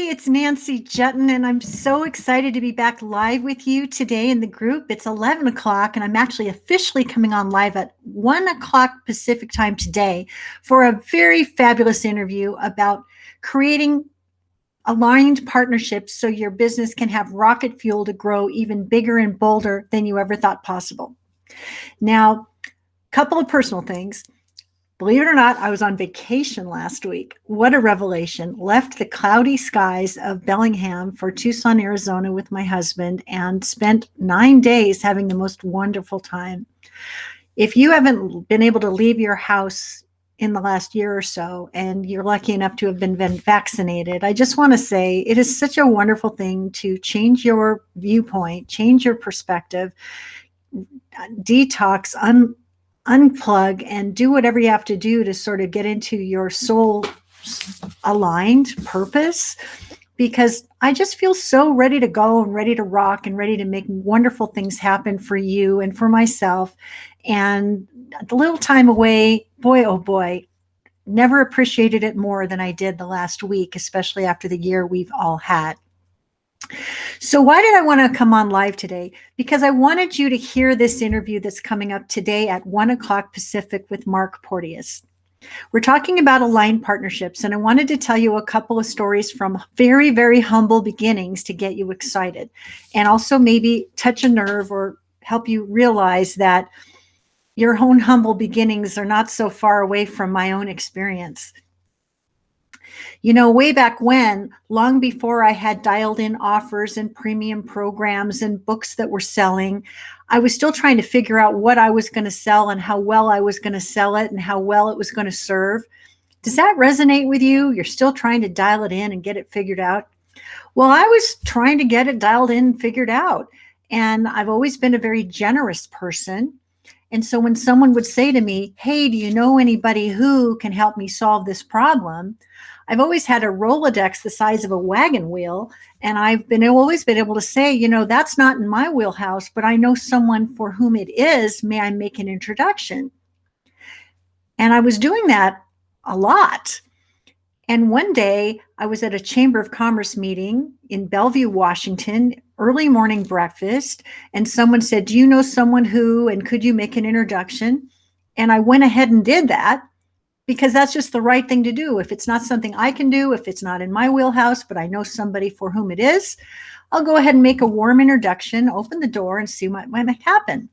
it's Nancy Juetten, and I'm so excited to be back live with you today in the group. It's 11 o'clock, and I'm actually officially coming on live at 1 o'clock Pacific time today for a very fabulous interview about creating aligned partnerships so your business can have rocket fuel to grow even bigger and bolder than you ever thought possible. Now, a couple of personal things. Believe it or not, I was on vacation last week. What a revelation. Left the cloudy skies of Bellingham for Tucson, Arizona with my husband and spent 9 days having the most wonderful time. If you haven't been able to leave your house in the last year or so, and you're lucky enough to have been vaccinated, I just want to say it is such a wonderful thing to change your viewpoint, change your perspective, detox, unplug, and do whatever you have to do to sort of get into your soul aligned purpose, because I just feel so ready to go and ready to rock and ready to make wonderful things happen for you and for myself. And the little time away, boy, oh boy, never appreciated it more than I did the last week, especially after the year we've all had. So why did I want to come on live today? Because I wanted you to hear this interview that's coming up today at 1 o'clock Pacific with Mark Porteous. We're talking about aligned partnerships, and I wanted to tell you a couple of stories from very, very humble beginnings to get you excited, and also maybe touch a nerve or help you realize that your own humble beginnings are not so far away from my own experience. You know, way back when, long before I had dialed in offers and premium programs and books that were selling, I was still trying to figure out what I was going to sell and how well I was going to sell it and how well it was going to serve. Does that resonate with you? You're still trying to dial it in and get it figured out? Well, I was trying to get it dialed in and figured out. And I've always been a very generous person. And so when someone would say to me, hey, do you know anybody who can help me solve this problem? I've always had a Rolodex the size of a wagon wheel, and I've always been able to say, you know, that's not in my wheelhouse, but I know someone for whom it is. May I make an introduction? And I was doing that a lot. And one day I was at a Chamber of Commerce meeting in Bellevue, Washington, early morning breakfast, and someone said, do you know someone who, and could you make an introduction? And I went ahead and did that, because that's just the right thing to do. If it's not something I can do, if it's not in my wheelhouse, but I know somebody for whom it is, I'll go ahead and make a warm introduction, open the door, and see what might happen.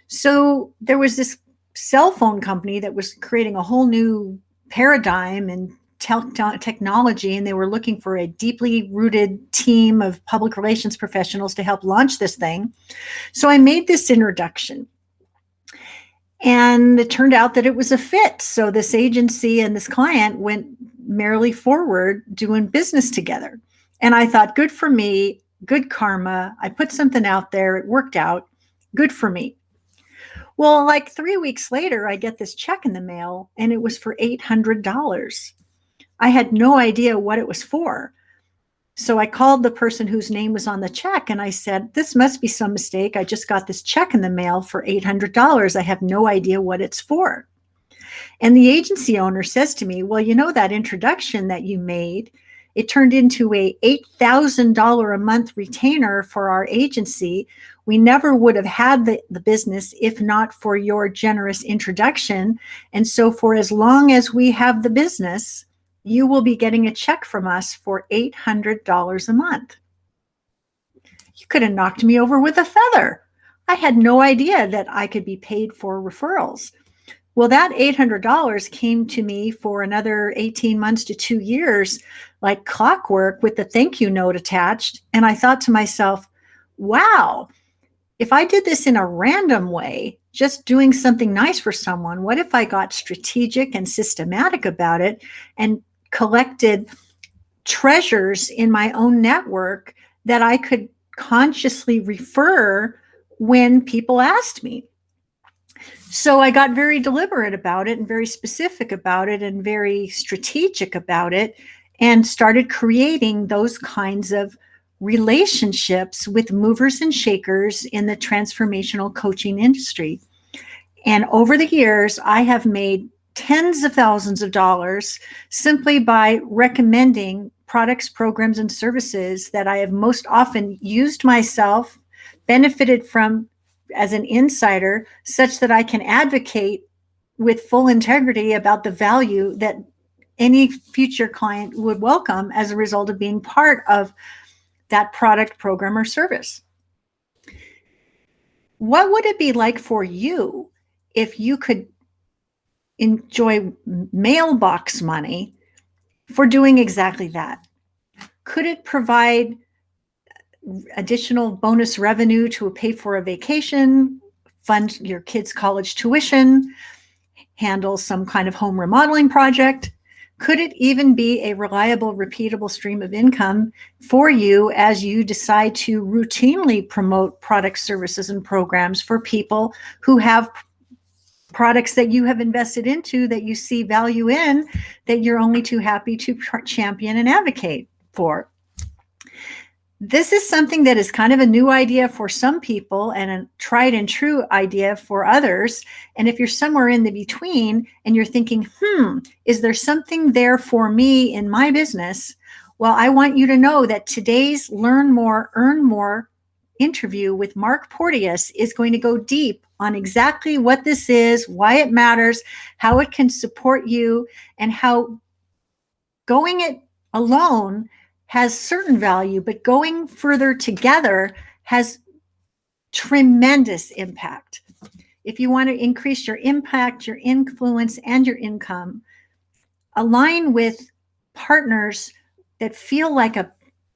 So there was this cell phone company that was creating a whole new paradigm in technology, and they were looking for a deeply rooted team of public relations professionals to help launch this thing. So I made this introduction. And it turned out that it was a fit. So this agency and this client went merrily forward doing business together. And I thought, good for me, good karma. I put something out there. It worked out. Good for me. Well, like 3 weeks later, I get this check in the mail, and it was for $800. I had no idea what it was for. So I called the person whose name was on the check, and I said, this must be some mistake. I just got this check in the mail for $800. I have no idea what it's for. And the agency owner says to me, well, you know, that introduction that you made, it turned into a $8,000 a month retainer for our agency. We never would have had the business if not for your generous introduction. And so for as long as we have the business, you will be getting a check from us for $800 a month. You could have knocked me over with a feather. I had no idea that I could be paid for referrals. Well, that $800 came to me for another 18 months to 2 years, like clockwork, with the thank you note attached. And I thought to myself, wow, if I did this in a random way, just doing something nice for someone, what if I got strategic and systematic about it and collected treasures in my own network that I could consciously refer when people asked me? So I got very deliberate about it and very specific about it and very strategic about it, and started creating those kinds of relationships with movers and shakers in the transformational coaching industry. And over the years, I have made tens of thousands of dollars simply by recommending products, programs, and services that I have most often used myself, benefited from as an insider, such that I can advocate with full integrity about the value that any future client would welcome as a result of being part of that product, program, or service. What would it be like for you if you could enjoy mailbox money for doing exactly that? Could it provide additional bonus revenue to pay for a vacation, fund your kids' college tuition, handle some kind of home remodeling project? Could it even be a reliable, repeatable stream of income for you as you decide to routinely promote products, services, and programs for people who have products that you have invested into, that you see value in, that you're only too happy to champion and advocate for? This is something that is kind of a new idea for some people and a tried and true idea for others. And if you're somewhere in the between and you're thinking, is there something there for me in my business? Well, I want you to know that today's Learn More, Earn More interview with Mark Porteous is going to go deep on exactly what this is, why it matters, how it can support you, and how going it alone has certain value, but going further together has tremendous impact. If you want to increase your impact, your influence, and your income, align with partners that feel like a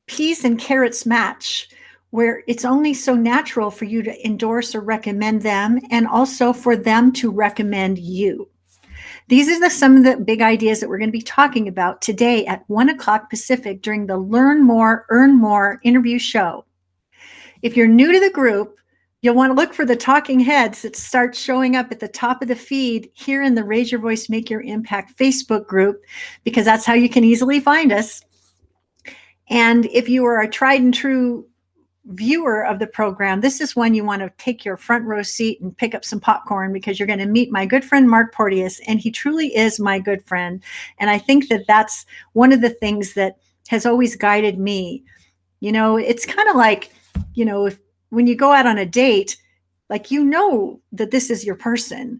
peas and carrots match, where it's only so natural for you to endorse or recommend them, and also for them to recommend you. These are some of the big ideas that we're going to be talking about today at 1 o'clock Pacific during the Learn More, Earn More interview show. If you're new to the group, you'll want to look for the talking heads that start showing up at the top of the feed here in the Raise Your Voice, Make Your Impact Facebook group, because that's how you can easily find us. And if you are a tried and true viewer of the program, this is when you want to take your front row seat and pick up some popcorn, because you're going to meet my good friend Mark Porteous, and he truly is my good friend. And I think that that's one of the things that has always guided me. You know, it's kind of like, you know, when you go out on a date, like, you know that this is your person,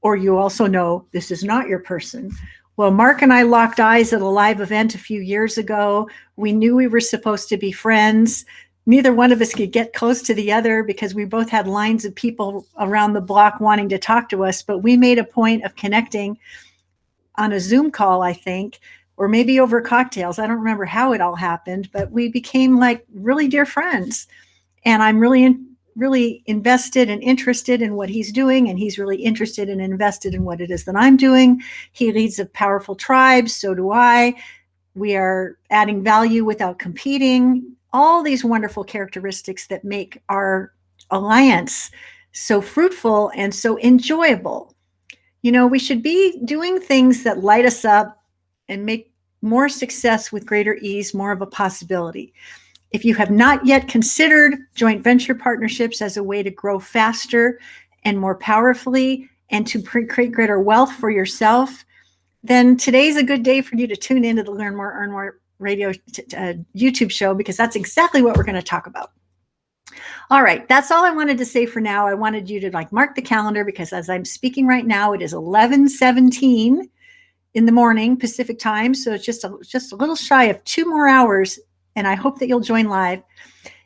or you also know this is not your person. Well, Mark and I locked eyes at a live event a few years ago. We knew we were supposed to be friends. Neither one of us could get close to the other because we both had lines of people around the block wanting to talk to us, but we made a point of connecting on a Zoom call, I think, or maybe over cocktails. I don't remember how it all happened, but we became like really dear friends. And I'm really invested and interested in what he's doing, and he's really interested and invested in what it is that I'm doing. He leads a powerful tribe, so do I. We are adding value without competing. All these wonderful characteristics that make our alliance so fruitful and so enjoyable. You know, we should be doing things that light us up and make more success with greater ease more of a possibility. If you have not yet considered joint venture partnerships as a way to grow faster and more powerfully and to create greater wealth for yourself, then today's a good day for you to tune into the Learn More, Earn More radio YouTube show, because that's exactly what we're going to talk about. All right, that's all I wanted to say for now. I wanted you to mark the calendar, because as I'm speaking right now, it is 11:17 in the morning Pacific time, so it's just a little shy of 2 more hours, and I hope that you'll join live.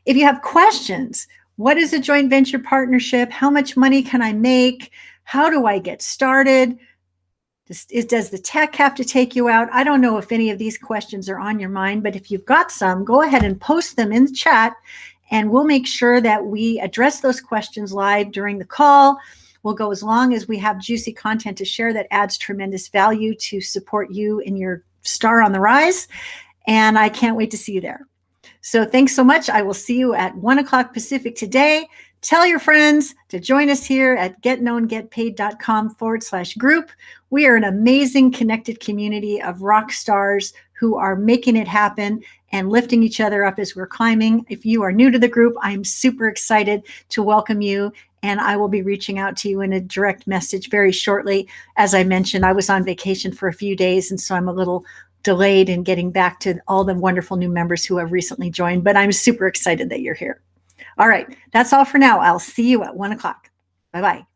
If you have questions, what is a joint venture partnership? How much money can I make? How do I get started? Does the tech have to take you out? I don't know if any of these questions are on your mind, but if you've got some, go ahead and post them in the chat, and we'll make sure that we address those questions live during the call. We'll go as long as we have juicy content to share that adds tremendous value to support you in your star on the rise. And I can't wait to see you there. So thanks so much. I will see you at 1 o'clock Pacific today. Tell your friends to join us here at getknowngetpaid.com/group. We are an amazing connected community of rock stars who are making it happen and lifting each other up as we're climbing. If you are new to the group, I'm super excited to welcome you, and I will be reaching out to you in a direct message very shortly. As I mentioned, I was on vacation for a few days, and so I'm a little delayed in getting back to all the wonderful new members who have recently joined, but I'm super excited that you're here. All right, that's all for now. I'll see you at 1 o'clock. Bye-bye.